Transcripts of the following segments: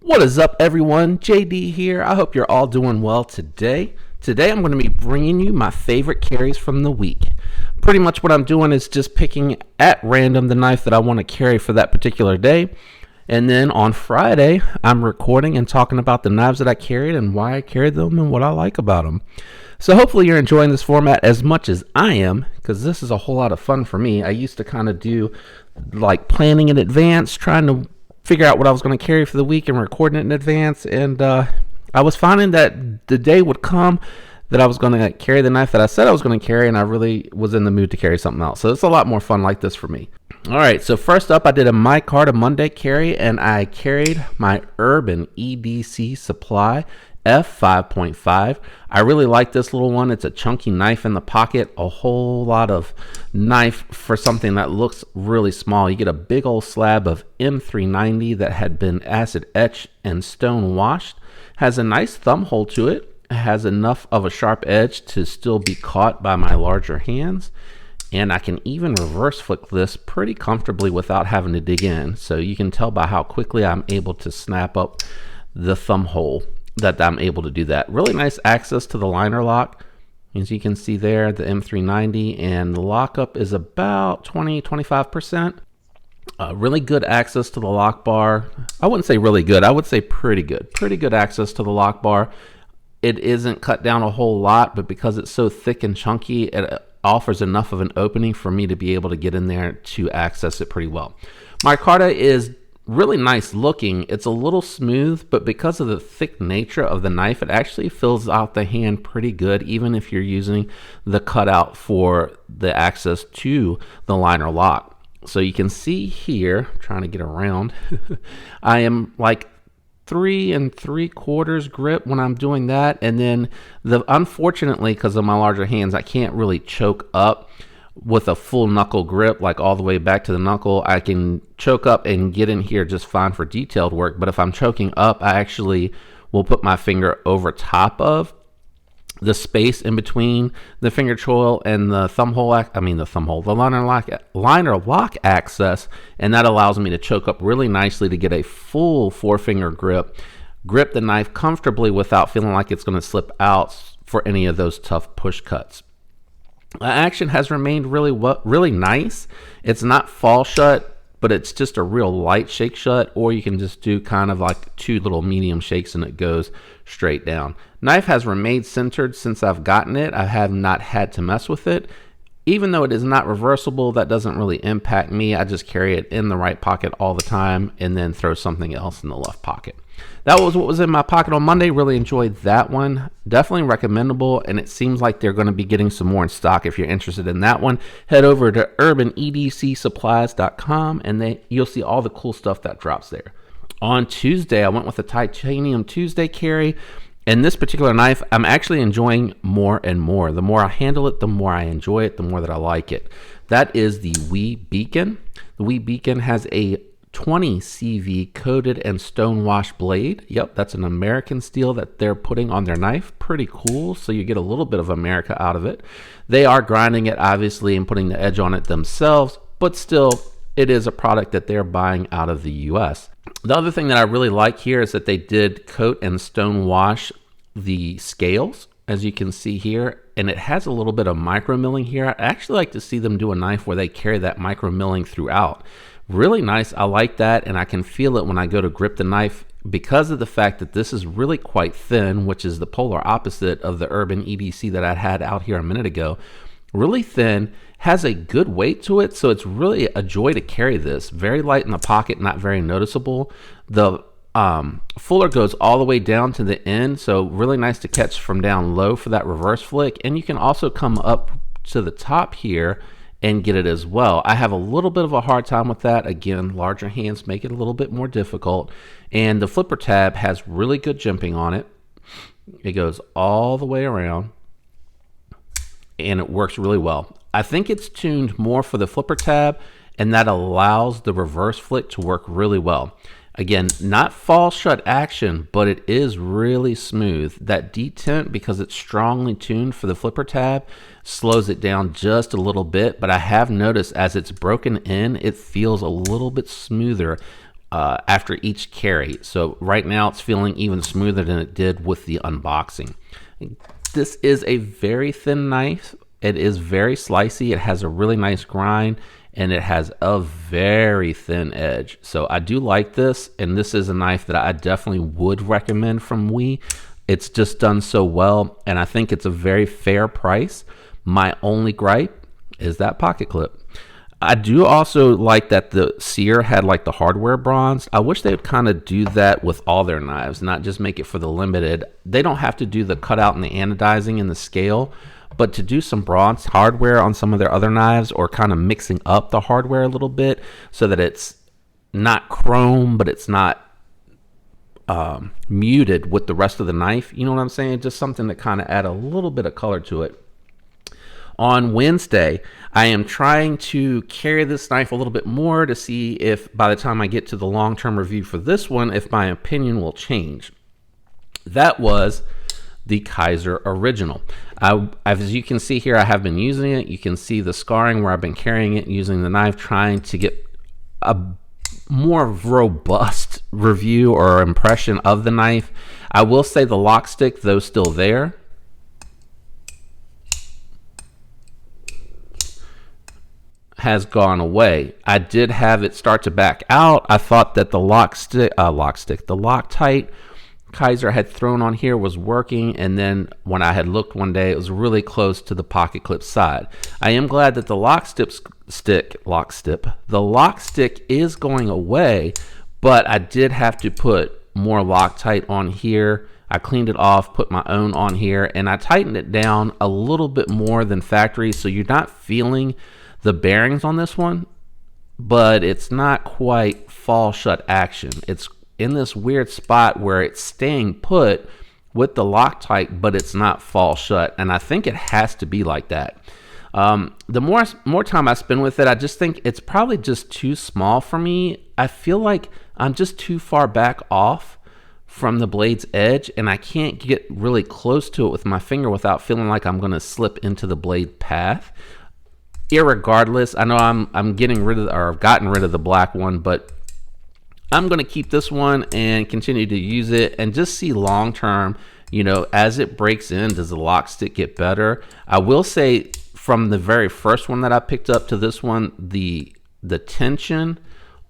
What is up, everyone? JD here. I hope you're all doing well today. Today I'm going to be bringing you my favorite carries from the week. Pretty much what I'm doing is just picking at random the knife that I want to carry for that particular day. And then on Friday, I'm recording and talking about the knives that I carried and why I carried them and what I like about them. So hopefully you're enjoying this format as much as I am, because this is a whole lot of fun for me. I used to kind of do like planning in advance, trying to figure out what I was going to carry for the week and recording it in advance. And I was finding that the day would come that I was going to carry the knife that I said I was going to carry, and I really was in the mood to carry something else. So it's a lot more fun like this for me. All right, so first up, I did a micarta Monday carry, and I carried my Urban EDC Supply F55. I really like this little one. It's a chunky knife in the pocket, a whole lot of knife for something that looks really small. You get a big old slab of M390 that had been acid etched and stone washed. Has a nice thumb hole to it. Has enough of a sharp edge to still be caught by my larger hands. And I can even reverse flick this pretty comfortably without having to dig in. So you can tell by how quickly I'm able to snap up the thumb hole that I'm able to do that. Really nice access to the liner lock. As you can see there, the M390, and the lockup is about 20-25%. Really good access to the lock bar. I wouldn't say really good, I would say pretty good. Pretty good access to the lock bar. It isn't cut down a whole lot, but because it's so thick and chunky, it offers enough of an opening for me to be able to get in there to access it pretty well. Micarta is really nice looking. It's a little smooth, but because of the thick nature of the knife, it actually fills out the hand pretty good, even if you're using the cutout for the access to the liner lock. So you can see here, trying to get around, I am like 3 3/4 grip when I'm doing that. And then unfortunately, because of my larger hands, I can't really choke up with a full knuckle grip, like all the way back to the knuckle. I can choke up and get in here just fine for detailed work, but if I'm choking up, I actually will put my finger over top of the space in between the finger choil and the thumb hole, the liner lock access, and that allows me to choke up really nicely to get a full 4-finger grip the knife comfortably without feeling like it's going to slip out for any of those tough push cuts. Action has remained really nice. It's not fall shut, but it's just a real light shake shut, or you can just do kind of like 2 little medium shakes and it goes straight down. Knife has remained centered since I've gotten it. I have not had to mess with it. Even though it is not reversible, that doesn't really impact me. I just carry it in the right pocket all the time and then throw something else in the left pocket. That was what was in my pocket on Monday. Really enjoyed that one. Definitely recommendable, and it seems like they're going to be getting some more in stock. If you're interested in that one, head over to urbanedcsupplies.com and you'll see all the cool stuff that drops there. On Tuesday, I went with a Titanium Tuesday carry, and this particular knife I'm actually enjoying more and more. The more I handle it, the more I enjoy it, the more that I like it. That is the Wii Beacon. The Wii Beacon has a 20 CV coated and stone wash blade. Yep, that's an American steel that they're putting on their knife. Pretty cool. So you get a little bit of America out of it. They are grinding it obviously and putting the edge on it themselves, but still it is a product that they're buying out of the US. The other thing that I really like here is that they did coat and stone wash the scales, as you can see here, and it has a little bit of micro milling here. I actually like to see them do a knife where they carry that micro milling throughout. Really nice. I like that, and I can feel it when I go to grip the knife because of the fact that this is really quite thin, which is the polar opposite of the Urban EDC that I had out here a minute ago. Really thin, has a good weight to it, so it's really a joy to carry this. Very light in the pocket, not very noticeable. The fuller goes all the way down to the end, so really nice to catch from down low for that reverse flick, and you can also come up to the top here and get it as well. I have a little bit of a hard time with that. Again, larger hands make it a little bit more difficult. And the flipper tab has really good jimping on it. It goes all the way around and it works really well. I think it's tuned more for the flipper tab, and that allows the reverse flick to work really well. Again, not fall shut action, but it is really smooth. That detent, because it's strongly tuned for the flipper tab, slows it down just a little bit, but I have noticed as it's broken in, it feels a little bit smoother after each carry. So right now it's feeling even smoother than it did with the unboxing. This is a very thin knife. It is very slicey. It has a really nice grind, and it has a very thin edge. So I do like this, and this is a knife that I definitely would recommend from Wii. It's just done so well, and I think it's a very fair price. My only gripe is that pocket clip. I do also like that the sear had like the hardware bronze. I wish they would kind of do that with all their knives, not just make it for the limited. They don't have to do the cutout and the anodizing and the scale, but to do some bronze hardware on some of their other knives, or kind of mixing up the hardware a little bit so that it's not chrome, but it's not muted with the rest of the knife. You know what I'm saying? Just something to kind of add a little bit of color to it. On Wednesday, I am trying to carry this knife a little bit more to see if by the time I get to the long-term review for this one, if my opinion will change. That was the Kaiser Original. As you can see here, I have been using it. You can see the scarring where I've been carrying it using the knife, trying to get a more robust review or impression of the knife. I will say the lock stick, though still there, has gone away. I did have it start to back out. I thought that the the Loctite Kaiser had thrown on here was working, and then when I had looked one day, it was really close to the pocket clip side. I am glad that the lock stick is going away, but I did have to put more Loctite on here. I cleaned it off, put my own on here, and I tightened it down a little bit more than factory, so you're not feeling the bearings on this one, but it's not quite fall shut action. It's in this weird spot where it's staying put with the Loctite, but it's not fall shut, and I think it has to be like that. The more time I spend with it, I just think it's probably just too small for me. I feel like I'm just too far back off from the blade's edge, and I can't get really close to it with my finger without feeling like I'm going to slip into the blade path. Irregardless, I know I'm getting rid of, or I've gotten rid of the black one, but I'm going to keep this one and continue to use it and just see long term, you know, as it breaks in, does the lock stick get better? I will say from the very first one that I picked up to this one, the tension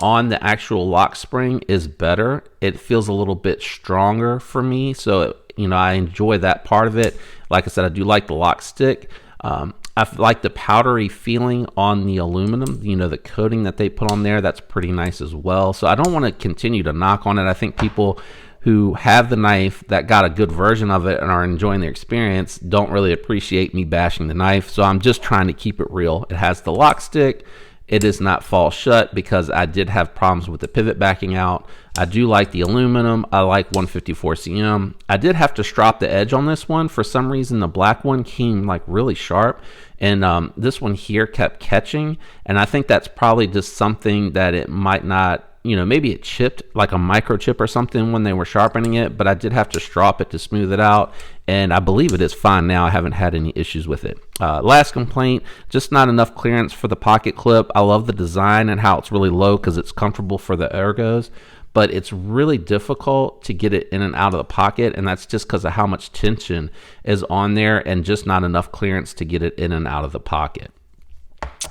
on the actual lock spring is better. It feels a little bit stronger for me, so you know, I enjoy that part of it. Like I said, I do like the lock stick. I like the powdery feeling on the aluminum, you know, the coating that they put on there, that's pretty nice as well. So I don't want to continue to knock on it. I think people who have the knife that got a good version of it and are enjoying their experience don't really appreciate me bashing the knife. So I'm just trying to keep it real. It has the lock stick. It is not fall shut because I did have problems with the pivot backing out. I do like the aluminum. I like 154 cm. I did have to strop the edge on this one. For some reason, the black one came like really sharp, and this one here kept catching. And I think that's probably just something that it might not, you know, maybe it chipped like a microchip or something when they were sharpening it, but I did have to strop it to smooth it out, and I believe it is fine now. I haven't had any issues with it. Last complaint, just not enough clearance for the pocket clip. I love the design and how it's really low because it's comfortable for the ergos, but it's really difficult to get it in and out of the pocket, and that's just because of how much tension is on there and just not enough clearance to get it in and out of the pocket.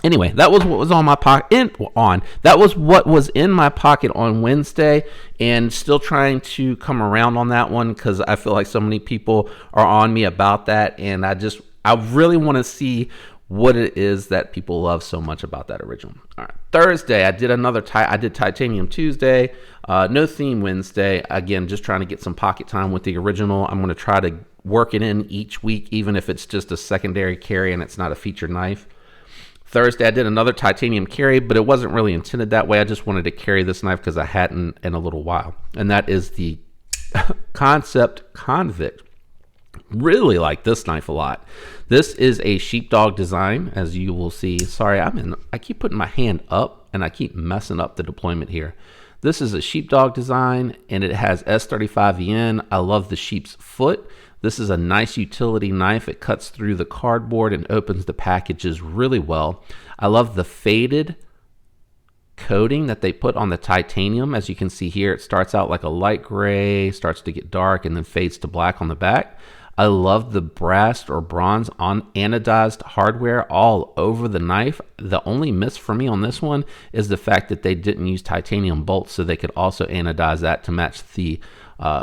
Anyway, that was what was on my pocket. That was what was in my pocket on Wednesday, and still trying to come around on that one because I feel like so many people are on me about that, and I really want to see what it is that people love so much about that original. All right, Thursday I did Titanium Tuesday, no theme Wednesday. Again, just trying to get some pocket time with the original. I'm going to try to work it in each week, even if it's just a secondary carry and it's not a featured knife. Thursday, I did another titanium carry, but it wasn't really intended that way. I just wanted to carry this knife because I hadn't in a little while. And that is the Concept Convict. Really like this knife a lot. This is a sheepdog design, as you will see. Sorry, I keep putting my hand up, and I keep messing up the deployment here. This is a sheepdog design, and it has S35VN. I love the sheep's foot. This is a nice utility knife. It cuts through the cardboard and opens the packages really well. I love the faded coating that they put on the titanium. As you can see here, it starts out like a light gray, starts to get dark, and then fades to black on the back. I love the brass or bronze on anodized hardware all over the knife. The only miss for me on this one is the fact that they didn't use titanium bolts, so they could also anodize that to match the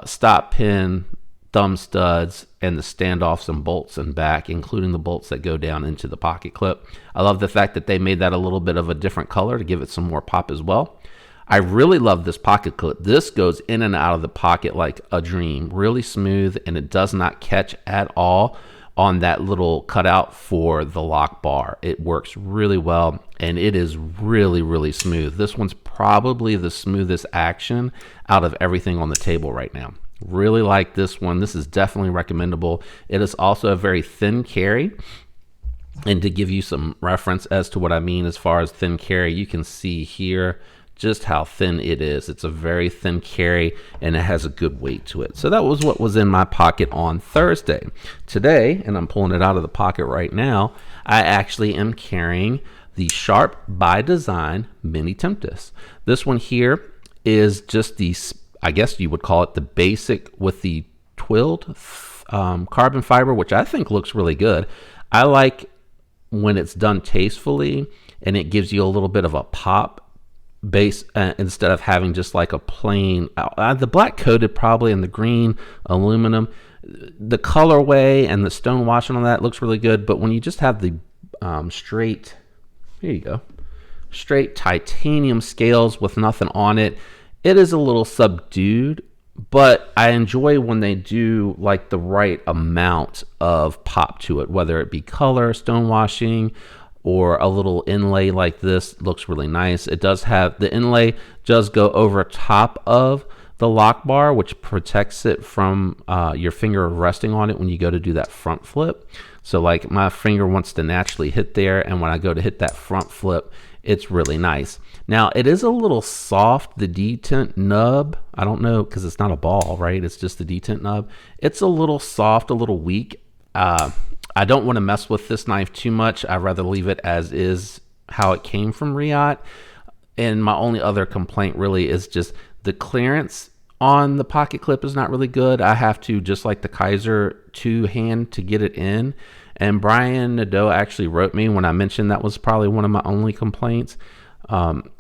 stop pin, thumb studs, and the standoffs and bolts and back, including the bolts that go down into the pocket clip. I love the fact that they made that a little bit of a different color to give it some more pop as well. I really love this pocket clip. This goes in and out of the pocket like a dream. Really smooth, and it does not catch at all on that little cutout for the lock bar. It works really well, and it is really, really smooth. This one's probably the smoothest action out of everything on the table right now. Really like this one. This is definitely recommendable. It is also a very thin carry. And to give you some reference as to what I mean as far as thin carry, you can see here just how thin it is. It's a very thin carry, and it has a good weight to it. So that was what was in my pocket on Thursday. Today, and I'm pulling it out of the pocket right now, I actually am carrying the Sharp by Design Mini Tempest. This one here is just the, I guess you would call it the basic with the twilled carbon fiber, which I think looks really good. I like when it's done tastefully and it gives you a little bit of a pop base instead of having just like a plain the black coated probably and the green aluminum. The colorway and the stone washing on that looks really good, but when you just have the straight, here you go, straight titanium scales with nothing on it, it is a little subdued. But I enjoy when they do like the right amount of pop to it, whether it be color, stone washing, or a little inlay like this. Looks really nice. It does have, the inlay does go over top of the lock bar, which protects it from your finger resting on it when you go to do that front flip. So like my finger wants to naturally hit there, and when I go to hit that front flip, it's really nice. Now it is a little soft, the detent nub. I don't know, because it's not a ball, right? It's just the detent nub. It's a little soft, a little weak. I don't want to mess with this knife too much. I'd rather leave it as is, how it came from Riot. And my only other complaint really is just the clearance on the pocket clip is not really good. I have to, just like the Kaiser, two-hand to get it in. And Brian Nadeau actually wrote me when I mentioned that was probably one of my only complaints.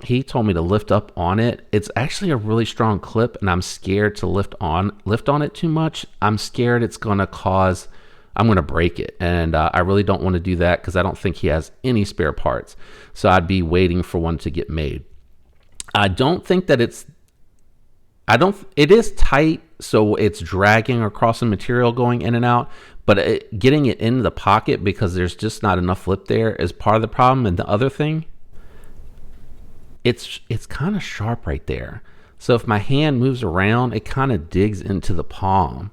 He told me to lift up on it. It's actually a really strong clip, and I'm scared to lift on it too much. I'm scared it's going to cause, I'm going to break it, and I really don't want to do that because I don't think he has any spare parts. So I'd be waiting for one to get made. I don't think that it is tight, so it's dragging across the material going in and out, but getting it in the pocket because there's just not enough lip there is part of the problem. And the other thing, it's kind of sharp right there. So if my hand moves around, it kind of digs into the palm.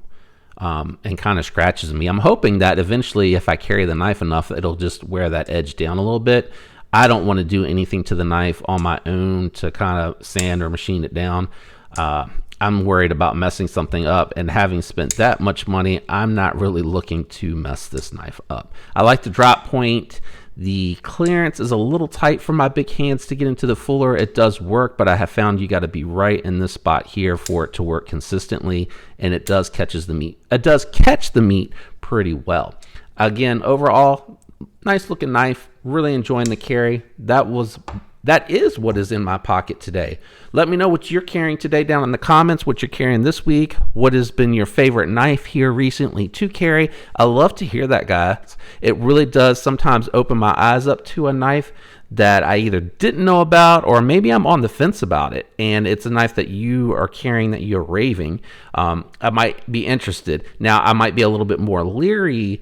And kind of scratches me. I'm hoping that eventually, if I carry the knife enough, it'll just wear that edge down a little bit. I don't want to do anything to the knife on my own to kind of sand or machine it down. I'm worried about messing something up, and having spent that much money, I'm not really looking to mess this knife up. I like the drop point. The clearance is a little tight for my big hands to get into the fuller. It does work, but I have found you got to be right in this spot here for it to work consistently, and it does catches the meat. It does catch the meat pretty well. Again, overall, nice looking knife. Really enjoying the carry. That is what is in my pocket today. Let me know what you're carrying today down in the comments, what you're carrying this week, what has been your favorite knife here recently to carry. I love to hear that, guys. It really does sometimes open my eyes up to a knife that I either didn't know about, or maybe I'm on the fence about it, and it's a knife that you are carrying that you're raving. I might be interested. Now, I might be a little bit more leery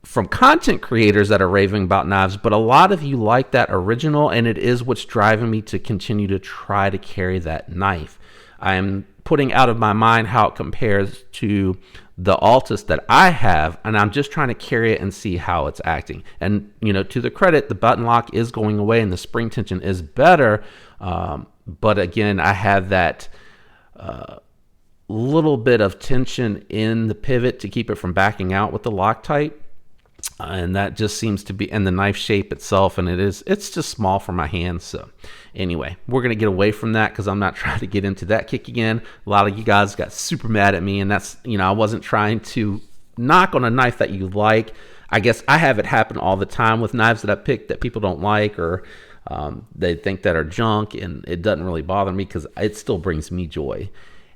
from content creators that are raving about knives, but a lot of you like that original, and it is what's driving me to continue to try to carry that knife. I am putting out of my mind how it compares to the Altus that I have, and I'm just trying to carry it and see how it's acting. And to the credit, the button lock is going away and the spring tension is better, but again, I have that little bit of tension in the pivot to keep it from backing out with the Loctite. and that just seems to be, and the knife shape itself, and it's just small for my hands. So anyway, we're gonna get away from that because I'm not trying to get into that kick again. A lot of you guys got super mad at me, and that's, I wasn't trying to knock on a knife that you like. I guess I have it happen all the time with knives that I pick that people don't like, or they think that are junk, and it doesn't really bother me because it still brings me joy.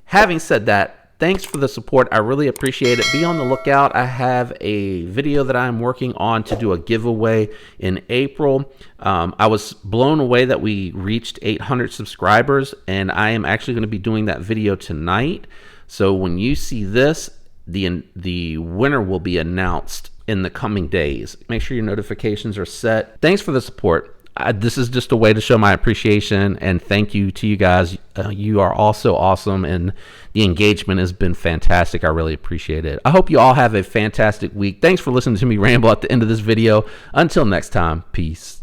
Having said that, thanks for the support. I really appreciate it. Be on the lookout. I have a video that I'm working on to do a giveaway in April. I was blown away that we reached 800 subscribers, and I am actually going to be doing that video tonight. So when you see this, the winner will be announced in the coming days. Make sure your notifications are set. Thanks for the support. This is just a way to show my appreciation and thank you to you guys. You are all so awesome, and the engagement has been fantastic. I really appreciate it. I hope you all have a fantastic week. Thanks for listening to me ramble at the end of this video. Until next time, peace.